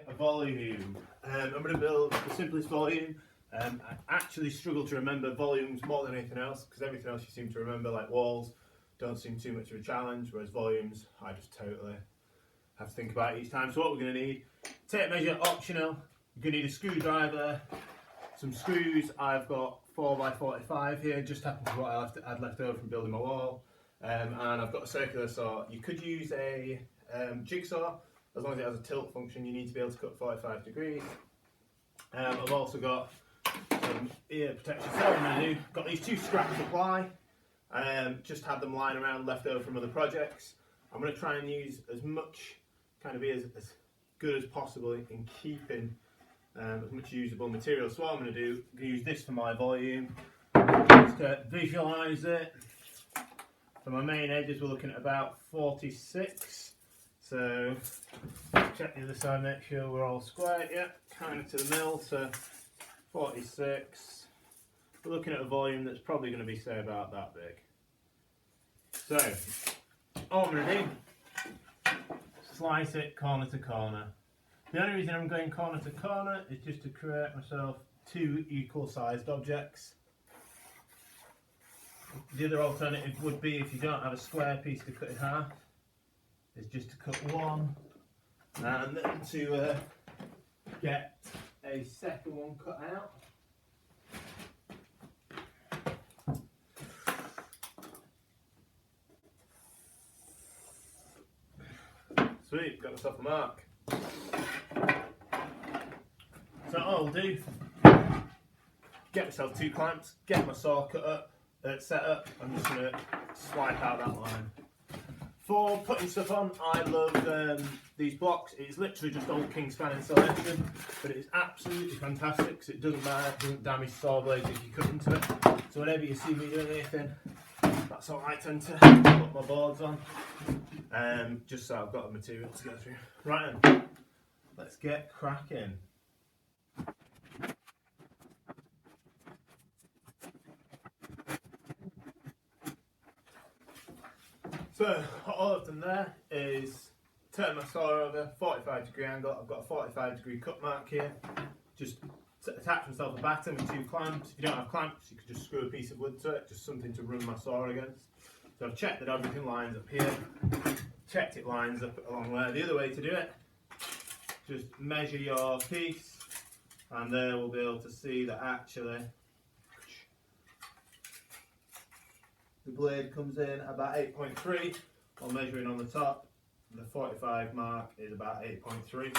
a volume. I'm going to build the simplest volume. I actually struggle to remember volumes more than anything else, because everything else you seem to remember, like walls, don't seem too much of a challenge, whereas volumes, I just totally have to think about each time. So what we're going to need, tape measure optional, you're going to need a screwdriver, some screws. I've got 4x45 here, just happens to what I'd left over from building my wall, and I've got a circular saw. You could use a jigsaw, as long as it has a tilt function. You need to be able to cut 45 degrees. I've also got some ear protection. So what I'm going to do, got these two scraps of ply, just had them lying around left over from other projects. I'm going to try and use as much, kind of be as good as possible in keeping as much usable material. So what I'm going to do, I'm going to use this for my volume, just to visualise it. For my main edges we're looking at about 46. So check the other side, make sure we're all square. Yeah, kind of to the middle, so 46. We're looking at a volume that's probably going to be, say, about that big. So all I'm going to do, slice it corner to corner. The only reason I'm going corner to corner is just to create myself two equal sized objects. The other alternative would be, if you don't have a square piece to cut in half, is just to cut one and then to get a second one cut out. Sweet, got myself a mark. So what I'll do, get myself two clamps, get my saw cut up, set up. I'm just going to swipe out that line. For putting stuff on, I love these blocks. It's literally just old Kingspan insulation, but it is absolutely fantastic because it doesn't matter, it doesn't damage saw blades if you cut into it. So whenever you see me doing anything, that's how I tend to put my boards on, just so I've got the material to go through. Right then, let's get cracking. So all I've done there is turn my saw over, 45 degree angle. I've got a 45 degree cut mark here. Just attach myself a batten with two clamps. If you don't have clamps, you could just screw a piece of wood to it, just something to run my saw against. So I've checked that everything lines up here, checked it lines up along there. The other way to do it, just measure your piece, and there we'll be able to see that actually the blade comes in about 8.3 while measuring on the top. The 45 mark is about 8.3.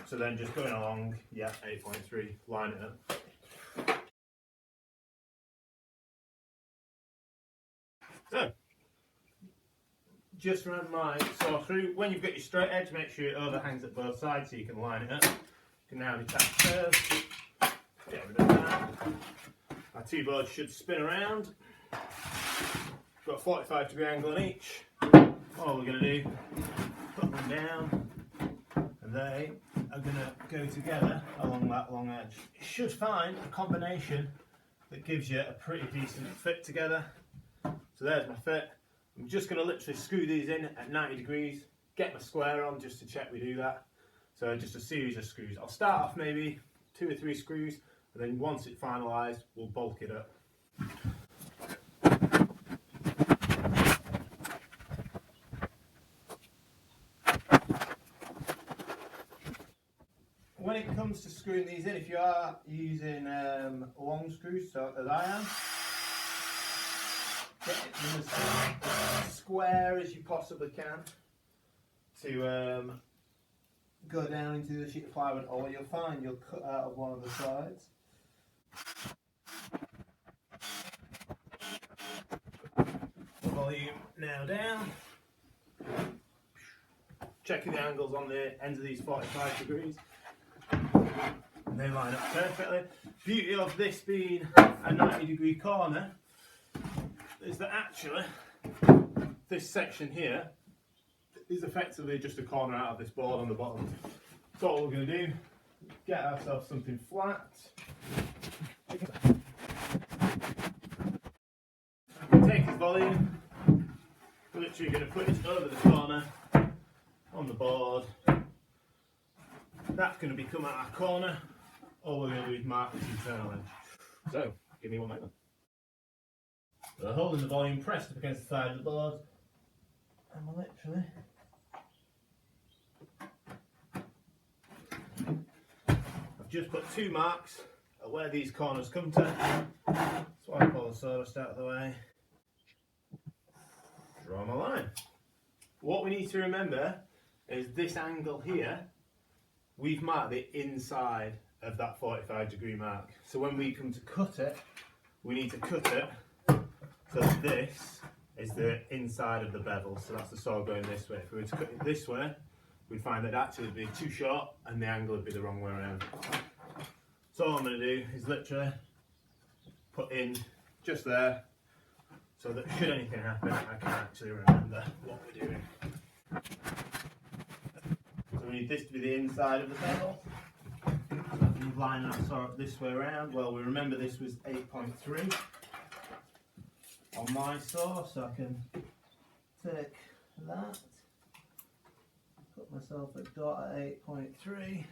So then just going along, yeah, 8.3, line it up. So, just run my saw through. When you've got your straight edge, make sure it overhangs at both sides so you can line it up. You can now detach the curves, get rid of that. Our two boards should spin around. Got a 45 degree angle on each. All we're going to do, put them down, and they are going to go together along that long edge. You should find a combination that gives you a pretty decent fit together. So there's my fit. I'm just going to literally screw these in at 90 degrees, get my square on just to check we do that. So just a series of screws. I'll start off maybe 2 or 3 screws, and then once it's finalised, we'll bulk it up. When it comes to screwing these in, if you are using long screws, so as I am, get them as square as you possibly can to go down into the sheet of plywood, or you'll find you'll cut out of one of the sides. The volume now down. Checking the angles on the ends of these 45 degrees. They line up perfectly. Beauty of this being a 90 degree corner is that actually this section here is effectively just a corner out of this board on the bottom. So what we're going to do, get ourselves something flat. Take his volume, we're literally going to put it over the corner on the board, That's going to become at our corner. All we're going to do is mark this internal edge. So, give me one moment. So holding the volume pressed up against the side of the board, and we're literally I've just put 2 marks at where these corners come to. That's why I pull the sawdust out of the way. Draw my line. What we need to remember is this angle here, we've marked the inside of that 45-degree mark. So when we come to cut it, we need to cut it so this is the inside of the bevel. So that's the saw going this way. If we were to cut it this way, we'd find that actually would be too short and the angle would be the wrong way around. So all I'm going to do is literally put in just there, so that should anything happen, I can actually remember what we're doing. So we need this to be the inside of the bevel. So I can line that saw up this way around. Well, we remember this was 8.3 on my saw, so I can take that, put myself a dot at 8.3.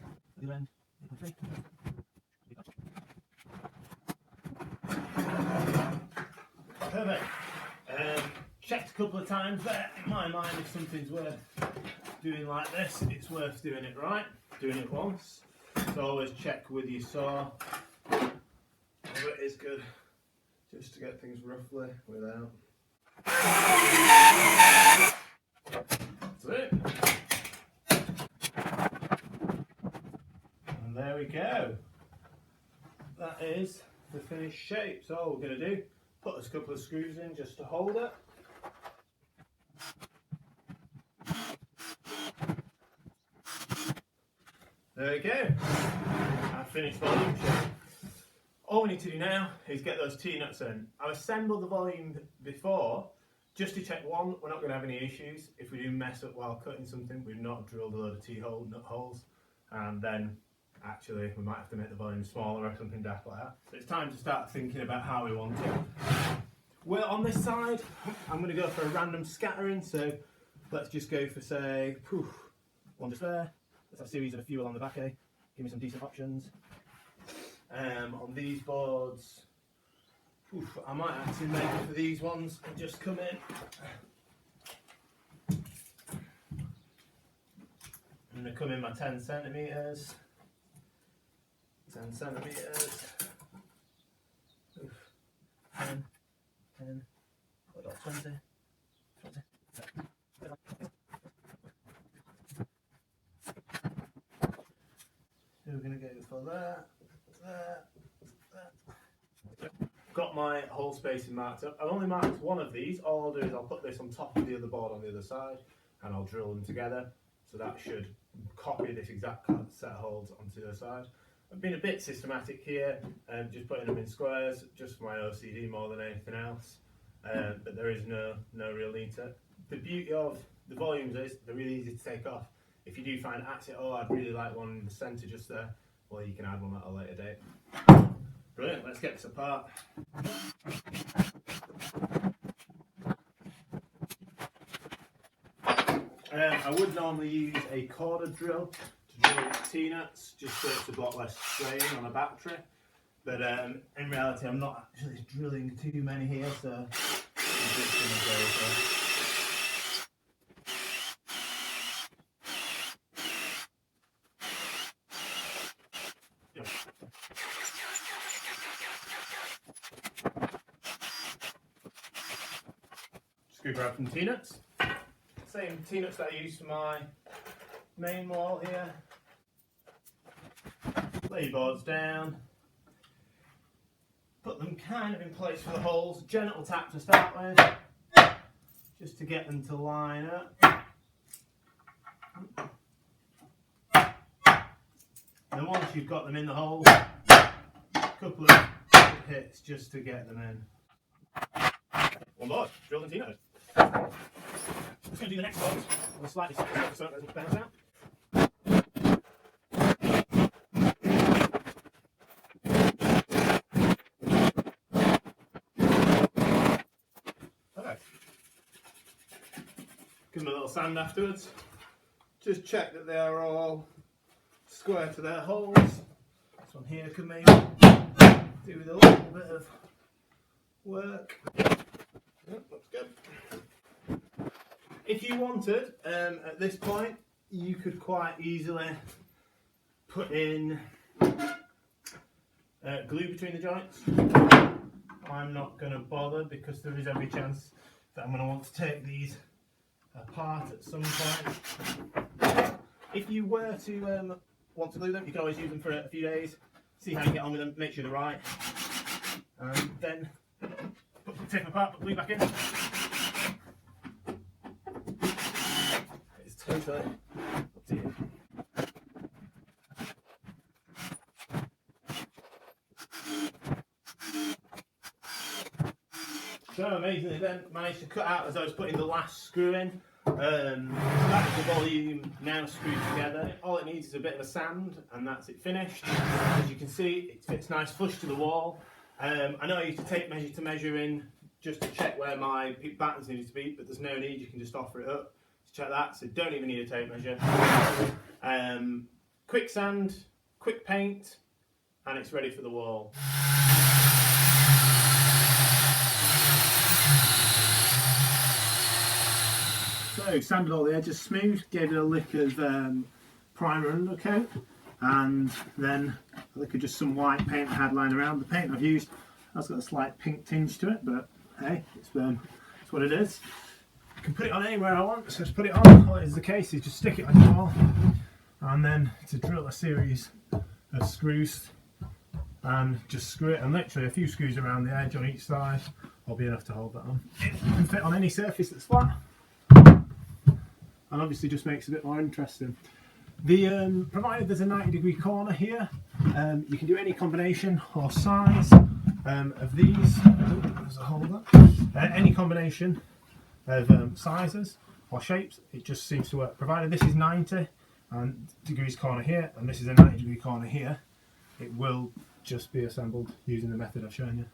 Perfect. Checked a couple of times there. In my mind, if something's worth doing like this, it's worth doing it right, doing it once. So always check with your saw whether it is good, just to get things roughly without. That's it. And there we go. That is the finished shape. So all we're going to do, put a couple of screws in just to hold it. There we go. I've finished volume shape. All we need to do now is get those T-nuts in. I've assembled the volume before just to check, one, we're not going to have any issues. If we do mess up while cutting something, we've not drilled a load of T-nut holes, and then actually we might have to make the volume smaller or something daft like that. So it's time to start thinking about how we want it. Well, on this side, I'm going to go for a random scattering, so let's just go for, say, one just there. Let's have a series of a few along the back, eh? Give me some decent options. On these boards, I might actually make it for these ones and just come in. I'm going to come in my 10 centimetres. 10 centimetres. 10, 20, 20. So we're going to go for that. Got my hole spacing marked up. I've only marked one of these. All I'll do is I'll put this on top of the other board on the other side and I'll drill them together. So that should copy this exact set of holes onto the other side. I've been a bit systematic here, just putting them in squares, just for my OCD more than anything else. But there is no real need to it. The beauty of the volumes is they're really easy to take off. If you do find actually, oh, I'd really like one in the centre just there, well, you can add one at a later date. Brilliant, let's get this apart. I would normally use a corded drill to drill T-nuts, just so it's a lot less strain on a battery. But in reality, I'm not actually drilling too many here, so I'm just going to go for. Grab some T-nuts. Same T-nuts that I use for my main wall here. Lay your boards down. Put them kind of in place for the holes. Gentle tap to start with, just to get them to line up. And once you've got them in the holes, a couple of hits just to get them in. One more, drill them T-nuts. I'm just going to do the next one on a slightly softer so it doesn't bounce out. Okay. Give them a little sand afterwards. Just check that they are all square to their holes. This one here could maybe do with a little bit of work. Yep, looks good. If you wanted, at this point, you could quite easily put in glue between the joints. I'm not going to bother because there is every chance that I'm going to want to take these apart at some point. If you were to want to glue them, you can always use them for a few days, see how you get on with them, make sure they're right, and then take them apart, put glue back in. It's totally up to you. So amazingly then managed to cut out as I was putting the last screw in. So that is the volume now screwed together. All it needs is a bit of a sand and that's it finished. As you can see, it fits nice flush to the wall. I know I used to tape measure to measure in just to check where my battens needed to be, but there's no need, you can just offer it up to check that, so don't even need a tape measure. Quick sand, quick paint, and it's ready for the wall. So sanded all the edges smooth, gave it a lick of primer undercoat, and then a lick of just some white paint I had lying around. The paint I've used has got a slight pink tinge to it, but hey, it's what it is. I can put it on anywhere I want, so just put it on. All it is the case is just stick it on your wall, and then to drill a series of screws and just screw it, and literally a few screws around the edge on each side will be enough to hold that on. It can fit on any surface that's flat, and obviously just makes it a bit more interesting. Provided there's a 90-degree corner here, you can do any combination or size of these. There's a holder. Any combination of sizes or shapes, it just seems to work. Provided this is 90 degrees corner here, and this is a 90-degree corner here, it will just be assembled using the method I've shown you.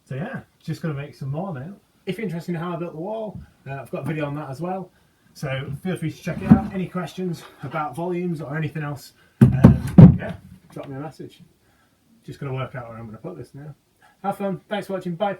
So yeah, just going to make some more now. If you're interested in how I built the wall, I've got a video on that as well. So feel free to check it out. Any questions about volumes or anything else, yeah, drop me a message. Just going to work out where I'm going to put this now. Have fun. Thanks for watching. Bye.